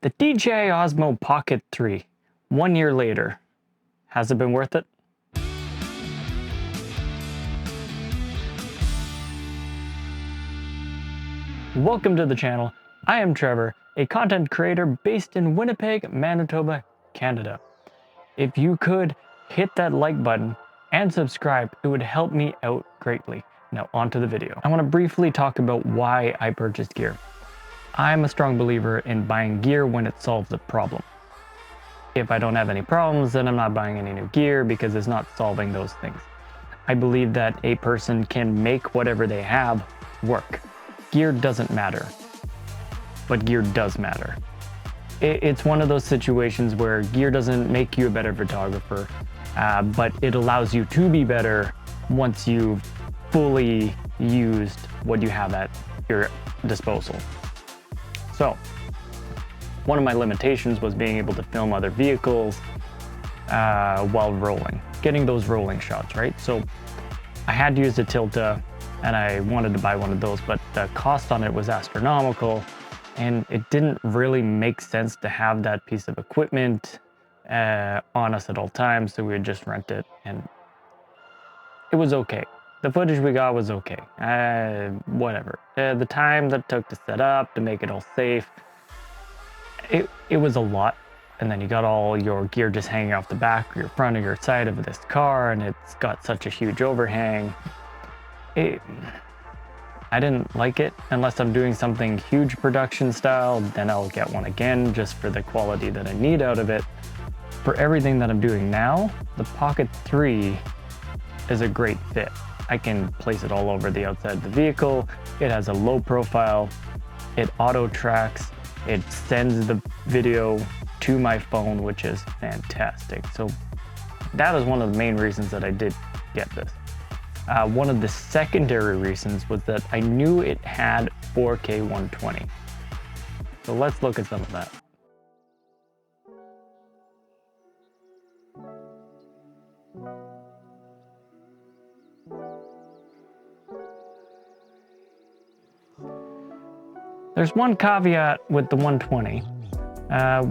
The DJI Osmo Pocket 3, 1 year later. Has it been worth it? Welcome to the channel. I am Trevor, a content creator based in Winnipeg, Manitoba, Canada. If you could hit that like button and subscribe, it would help me out greatly. Now onto the video. I want to briefly talk about why I purchased gear. I'm a strong believer in buying gear when it solves a problem. If I don't have any problems, then I'm not buying any new gear because it's not solving those things. I believe that a person can make whatever they have work. Gear doesn't matter, but gear does matter. It's one of those situations where gear doesn't make you a better photographer, but it allows you to be better once you've fully used what you have at your disposal. So, one of my limitations was being able to film other vehicles while rolling, getting those rolling shots, right? So I had to use the Tilta and I wanted to buy one of those, but the cost on it was astronomical and it didn't really make sense to have that piece of equipment on us at all times, so we would just rent it and it was okay. The footage we got was okay, whatever. The time that it took to set up, to make it all safe, it was a lot. And then you got all your gear just hanging off the back or your front or your side of this car, and it's got such a huge overhang. I didn't like it. Unless I'm doing something huge production style, then I'll get one again just for the quality that I need out of it. For everything that I'm doing now, the Pocket 3 is a great fit. I can place it all over the outside of the vehicle. It has a low profile. It auto tracks. It sends the video to my phone, which is fantastic. So that is one of the main reasons that I did get this. One of the secondary reasons was that I knew it had 4K 120. So let's look at some of that. There's one caveat with the 120.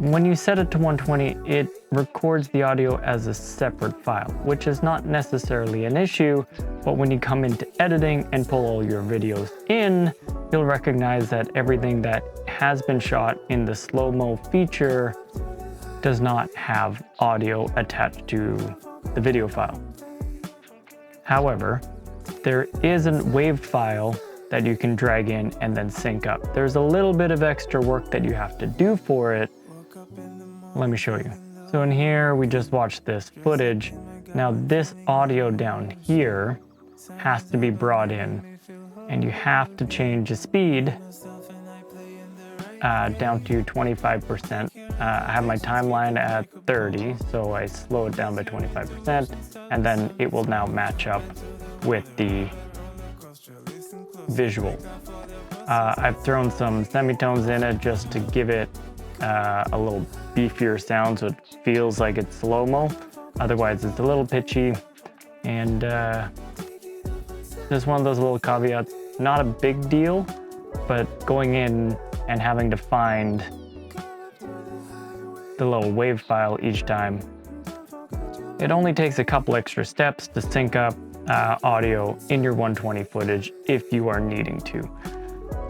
When you set it to 120, it records the audio as a separate file, which is not necessarily an issue, but when you come into editing and pull all your videos in, you'll recognize that everything that has been shot in the Slowmo feature does not have audio attached to the video file. However, there is a WAV file that you can drag in and then sync up. There's a little bit of extra work that you have to do for it. Let me show you. So in here, we just watched this footage. Now this audio down here has to be brought in, and you have to change the speed down to 25%. I have my timeline at 30, so I slow it down by 25%, and then it will now match up with the visual. I've thrown some semitones in it just to give it a little beefier sound so it feels like it's slow-mo. Otherwise it's a little pitchy, and just one of those little caveats. Not a big deal, but going in and having to find the little WAV file each time, it only takes a couple extra steps to sync up audio in your 120 footage if you are needing to.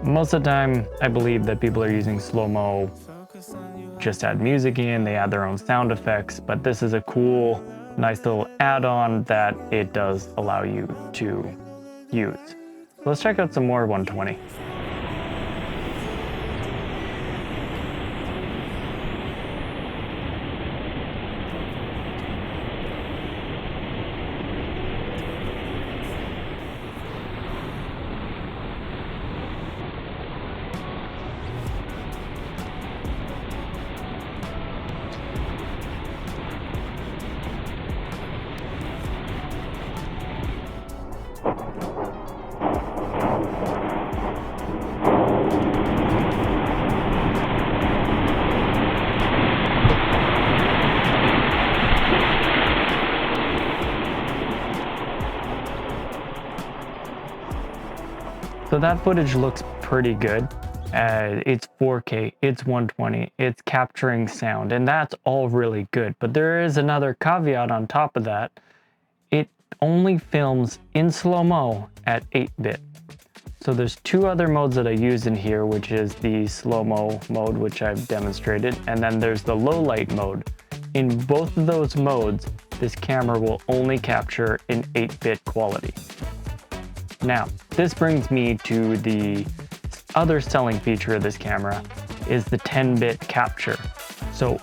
Most of the time, I believe that people are using Slowmo, just add music in, they add their own sound effects, but this is a cool, nice little add-on that it does allow you to use. So let's check out some more 120. So that footage looks pretty good. It's 4K, it's 120, it's capturing sound, and that's all really good. But there is another caveat on top of that. It only films in slow-mo at 8-bit. So there's two other modes that I use in here, which is the slow-mo mode, which I've demonstrated, and then there's the low light mode. In both of those modes, this camera will only capture in 8-bit quality. Now, this brings me to the other selling feature of this camera, is the 10-bit capture. So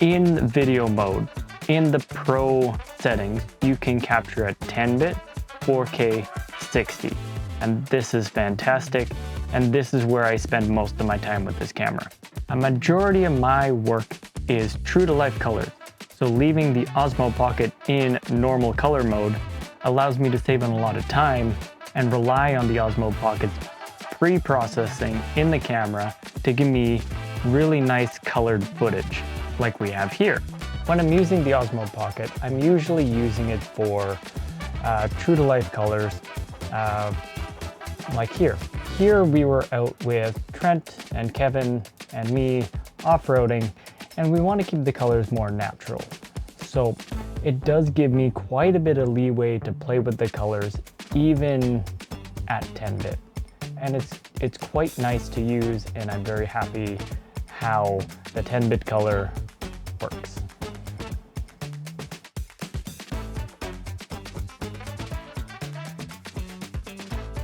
in video mode, in the Pro settings, you can capture at 10-bit, 4K, 60. And this is fantastic, and this is where I spend most of my time with this camera. A majority of my work is true to life colors, so leaving the Osmo Pocket in normal color mode allows me to save on a lot of time and rely on the Osmo Pocket's pre-processing in the camera to give me really nice colored footage like we have here. When I'm using the Osmo Pocket, I'm usually using it for true to life colors, like here. Here we were out with Trent and Kevin and me off-roading, and we want to keep the colors more natural. So it does give me quite a bit of leeway to play with the colors even at 10-bit. And it's quite nice to use, and I'm very happy how the 10-bit color works.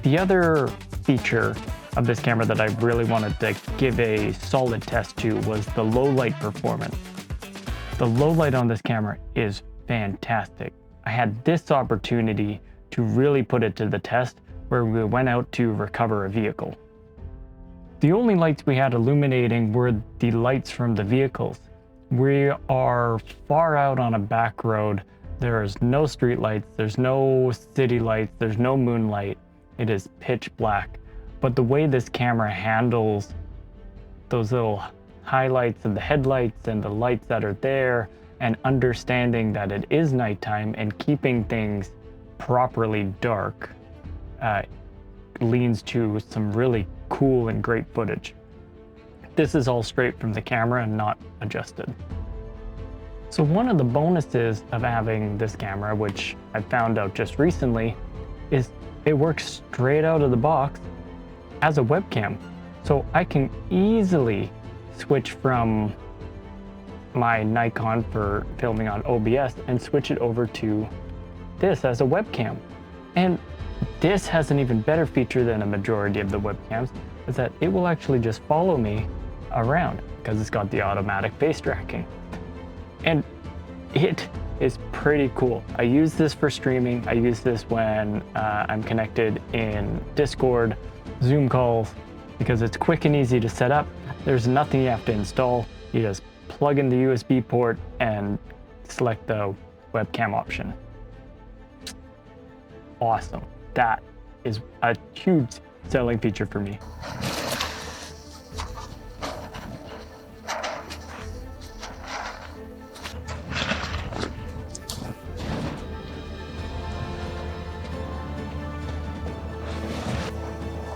The other feature of this camera that I really wanted to give a solid test to was the low light performance. The low light on this camera is fantastic. I had this opportunity to really put it to the test where we went out to recover a vehicle. The only lights we had illuminating were the lights from the vehicles. We are far out on a back road. There is no street lights, there's no city lights, there's no moonlight. It is pitch black. But the way this camera handles those little highlights of the headlights and the lights that are there, and understanding that it is nighttime and keeping things properly dark, leans to some really cool and great footage. This is all straight from the camera and not adjusted. So one of the bonuses of having this camera, which I found out just recently, is it works straight out of the box as a webcam. So I can easily switch from my Nikon for filming on OBS and switch it over to this as a webcam. And this has an even better feature than a majority of the webcams, is that it will actually just follow me around because it's got the automatic face tracking. And it is pretty cool. I use this for streaming. I use this when I'm connected in Discord, Zoom calls, because it's quick and easy to set up. There's nothing you have to install. You just plug in the USB port and select the webcam option. Awesome. That is a huge selling feature for me.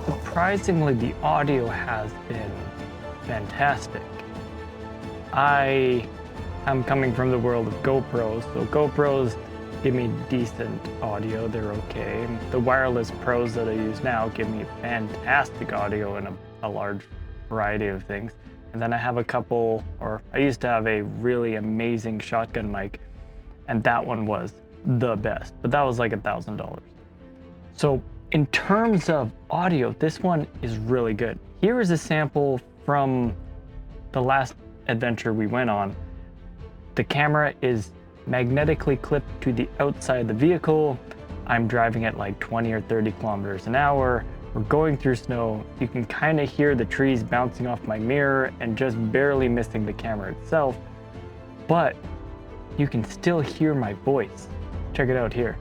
Surprisingly, the audio has been fantastic. I am coming from the world of GoPros, so GoPros give me decent audio, they're okay. The wireless pros that I use now give me fantastic audio in a large variety of things. And then I have a couple, or I used to have a really amazing shotgun mic, and that one was the best, but that was like $1,000. So in terms of audio, this one is really good. Here is a sample from the last adventure we went on. The camera is magnetically clipped to the outside of the vehicle. I'm driving at like 20 or 30 kilometers an hour. We're going through snow. You can kind of hear the trees bouncing off my mirror and just barely missing the camera itself, but you can still hear my voice. Check it out here.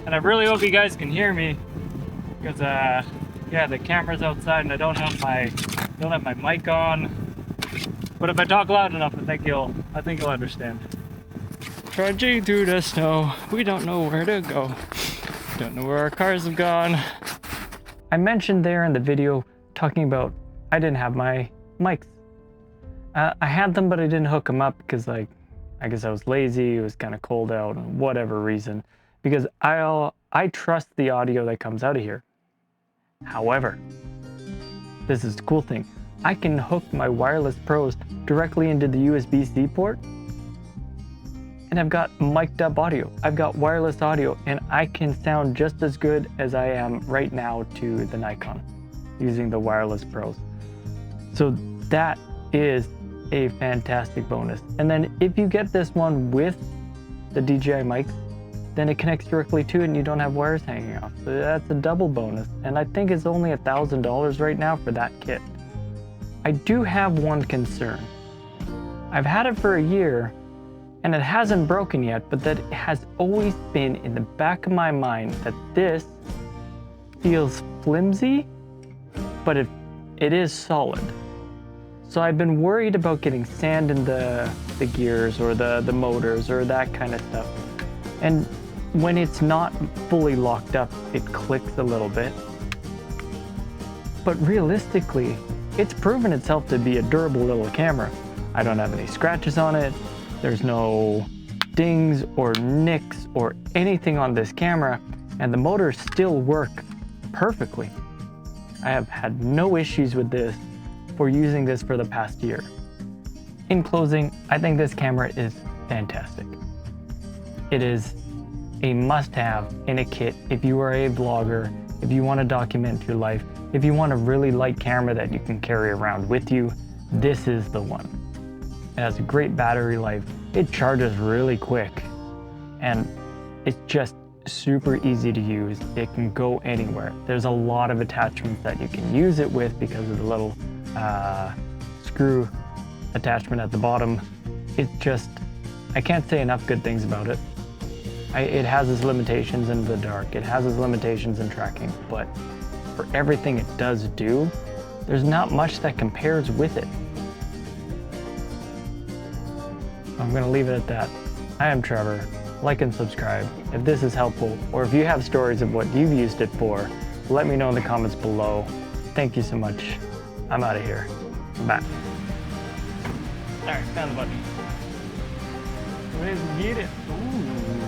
And I really hope you guys can hear me, because yeah, the camera's outside and I don't have my mic on. But if I talk loud enough, I think you'll understand. Trudging through the snow, we don't know where to go. Don't know where our cars have gone. I mentioned there in the video talking about I didn't have my mics. I had them, but I didn't hook them up because, like, I guess I was lazy. It was kind of cold out, and whatever reason. Because I trust the audio that comes out of here. However, this is the cool thing. I can hook my wireless pros directly into the USB-C port, and I've got mic'd up audio. I've got wireless audio, and I can sound just as good as I am right now to the Nikon using the wireless pros. So that is a fantastic bonus. And then if you get this one with the DJI mics, then it connects directly to it and you don't have wires hanging off. So that's a double bonus. And I think it's only $1,000 right now for that kit. I do have one concern. I've had it for a year and it hasn't broken yet, but that has always been in the back of my mind that this feels flimsy, but it is solid. So I've been worried about getting sand in the gears or the motors or that kind of stuff. And when it's not fully locked up, it clicks a little bit. But realistically, it's proven itself to be a durable little camera. I don't have any scratches on it. There's no dings or nicks or anything on this camera, and the motors still work perfectly. I have had no issues with this for using this for the past year. In closing, I think this camera is fantastic. It is a must-have in a kit if you are a vlogger, if you want to document your life, if you want a really light camera that you can carry around with you, this is the one. It has a great battery life, it charges really quick, and it's just super easy to use. It can go anywhere. There's a lot of attachments that you can use it with because of the little screw attachment at the bottom. It's just, I can't say enough good things about it. It has its limitations in the dark, it has its limitations in tracking, but for everything it does do, there's not much that compares with it. I'm gonna leave it at that. I am Trevor. Like and subscribe if this is helpful, or if you have stories of what you've used it for, let me know in the comments below. Thank you so much. I'm out of here. Bye. All right, found the button. Let's get it. Ooh.